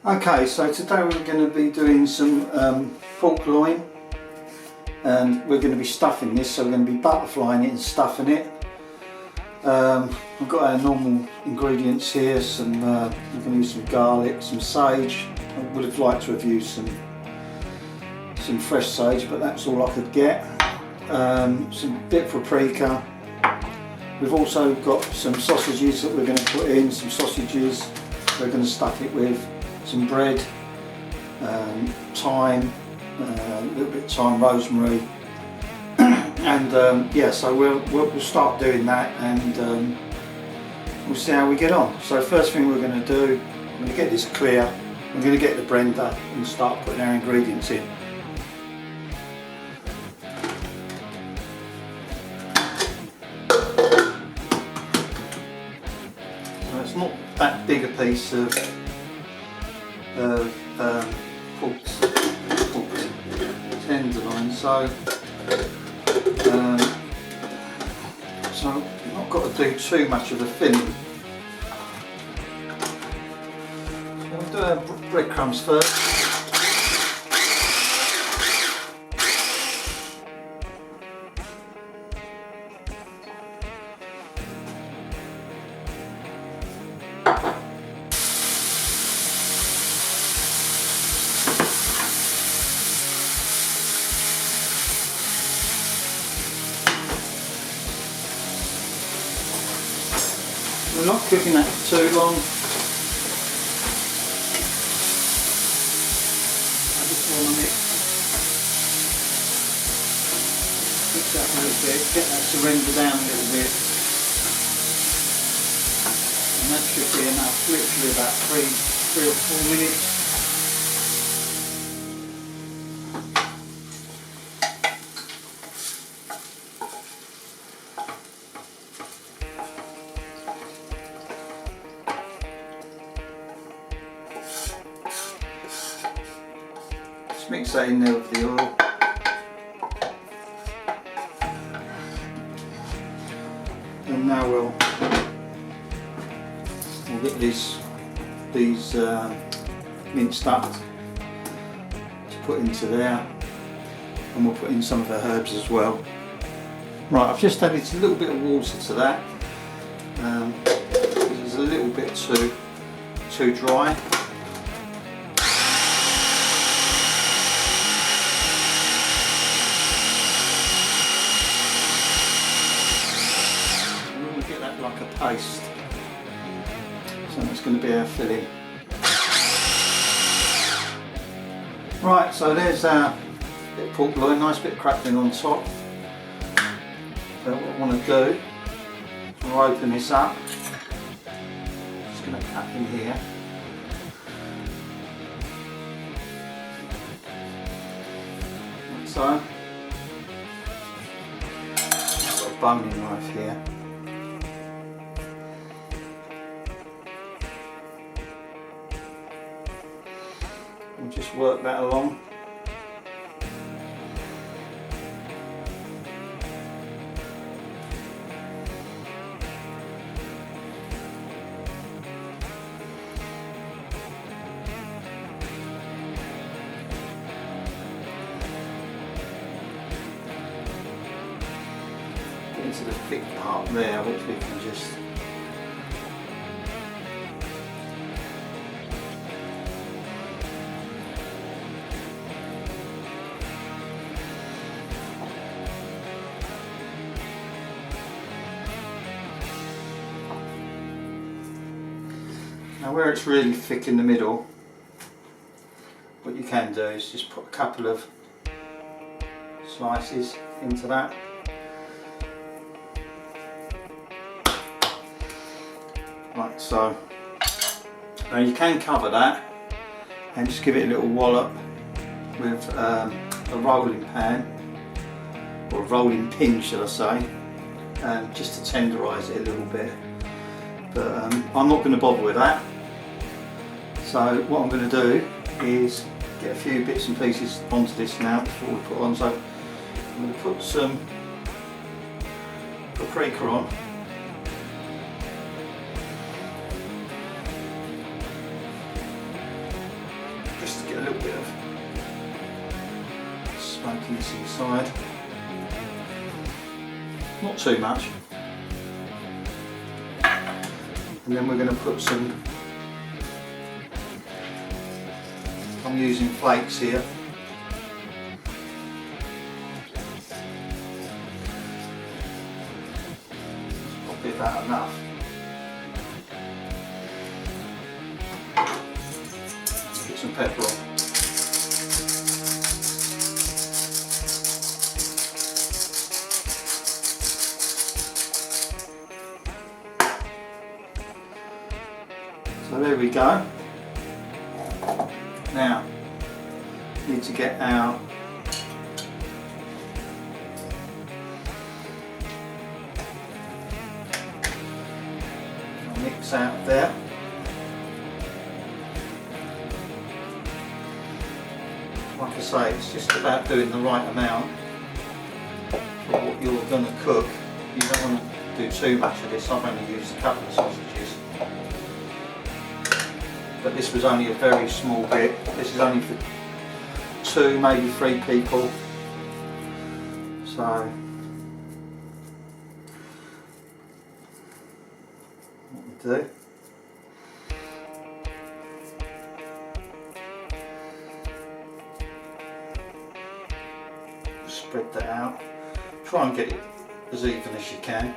Okay, so today we're going to be doing some pork loin, and we're going to be stuffing this, so we're going to be butterflying it and stuffing it. We've got our normal ingredients here, we're going to use some garlic, some sage. I would have liked to have used some fresh sage, but that's all I could get. Some bit of paprika. We've also got some sausages that we're going to put in, some sausages. We're going to stuff it with some bread, thyme, a little bit of thyme, rosemary, and yeah, so we'll start doing that, and we'll see how we get on. So first thing we're going to do, I'm going to get this clear, I'm going to get the blender and start putting our ingredients in. So it's not that big a piece of pork tenderloin, so I've not got to do too much of the filling. So I'll do our breadcrumbs first. We're not cooking that for too long. I just want to mix that a little bit, get that to render down a little bit. And that should be enough, literally about 3 or 4 minutes. Mix that in there with the oil. And now we'll get these minced up to put into there, and we'll put in some of the herbs as well. Right, I've just added a little bit of water to that. It's a little bit too dry. Like a paste. So that's going to be our filling. Right, so there's our bit of pork loin, nice bit of crackling on top. So what I want to do, I'll open this up. Just going to cut in here. Like so. I've got a boning knife here. And just work that along. Get into the thick part there, which we can just now, where it's really thick in the middle, what you can do is just put a couple of slices into that. Like so. Now you can cover that and just give it a little wallop with a rolling pan, or a rolling pin should I say, just to tenderise it a little bit. But I'm not going to bother with that. So what I'm going to do is get a few bits and pieces onto this now before we put on. So I'm going to put some paprika on. just to get a little bit of smokiness inside. Not too much. And then we're going to put some, I'm using flakes here. Probably about enough. Put some pepper on. So there we go. Now, need to get our mix out there. Like I say, it's just about doing the right amount for what you're going to cook. You don't want to do too much of this. I've only used a couple of sausages. But this was only a very small bit. This is only for 2, maybe 3 people. So what we do, spread that out. Try and get it as even as you can.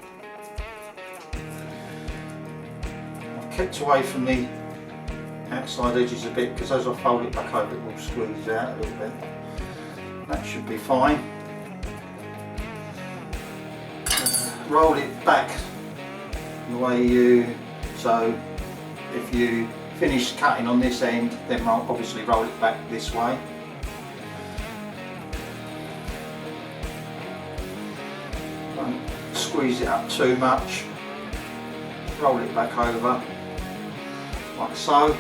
I've kept away from the outside edges a bit because as I fold it back over it will squeeze out a little bit. That should be fine. Roll it back the way so if you finish cutting on this end, then obviously roll it back this way. Don't squeeze it up too much. Roll it back over like so.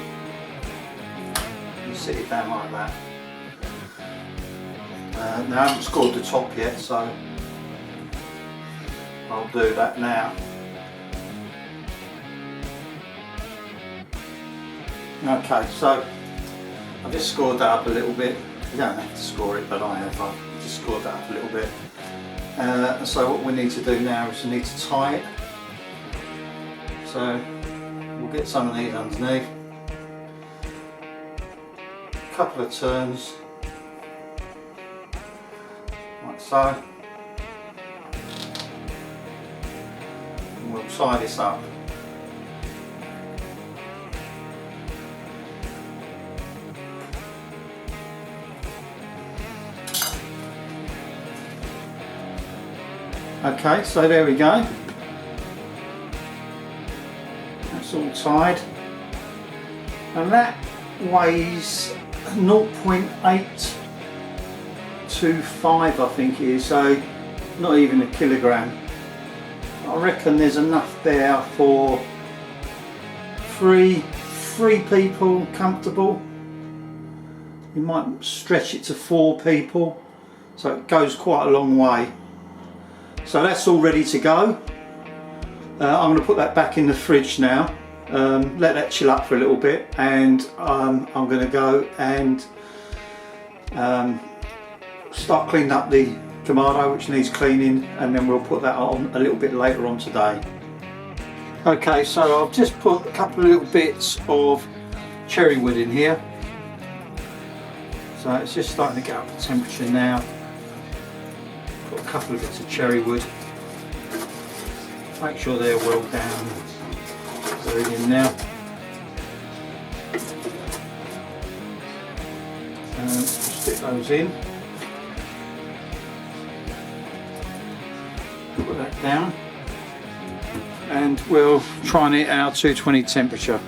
Sit it down like that. Now I haven't scored the top yet, so I'll do that now. Okay, so I've just scored that up a little bit. You don't have to score it, but I have. I've just scored that up a little bit. So what we need to do now is we need to tie it. So we'll get some of these underneath. Couple of turns like so, and we'll tie this up. Okay, so there we go, that's all tied, and that weighs 0.825 I think it is, so not even a kilogram. I reckon there's enough there for three people comfortable. You might stretch it to 4 people, so it goes quite a long way. So that's all ready to go. I'm going to put that back in the fridge now. Let that chill up for a little bit, and I'm going to go and start cleaning up the tomato, which needs cleaning, and then we'll put that on a little bit later on today. Okay, so I've just put a couple of little bits of cherry wood in here, so it's just starting to get up to temperature now. Put a couple of bits of cherry wood, make sure they're well down. They're in now. Stick those in. Put that down, and we'll try and hit our 220 temperature.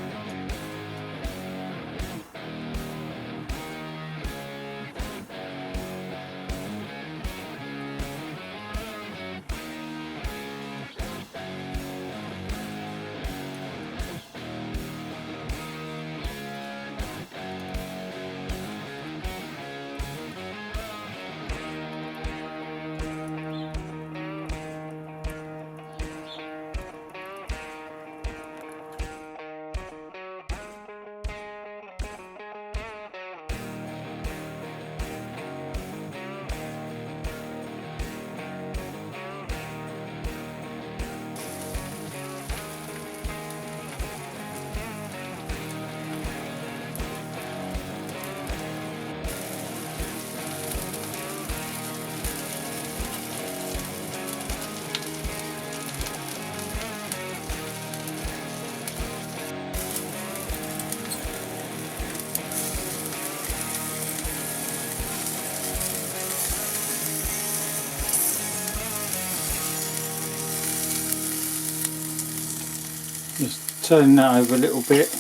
Just turn that over a little bit,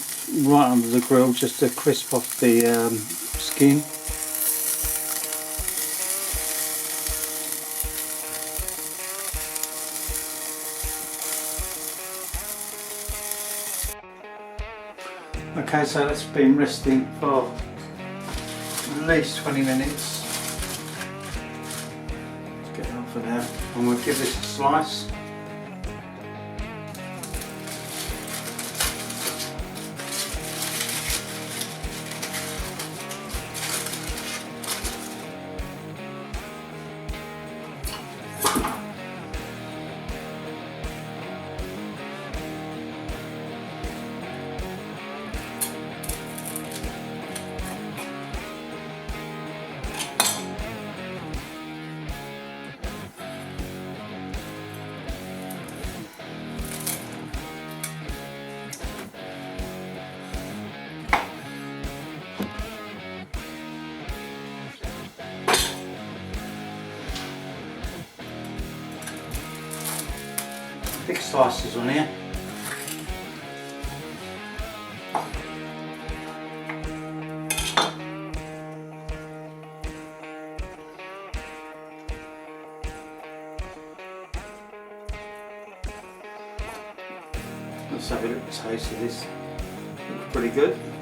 right under the grill, just to crisp off the skin. Okay, so that's been resting for at least 20 minutes. Let's get it off of there. I'm going to give this a slice. Big slices on here. Let's have a little taste of this. Looks pretty good.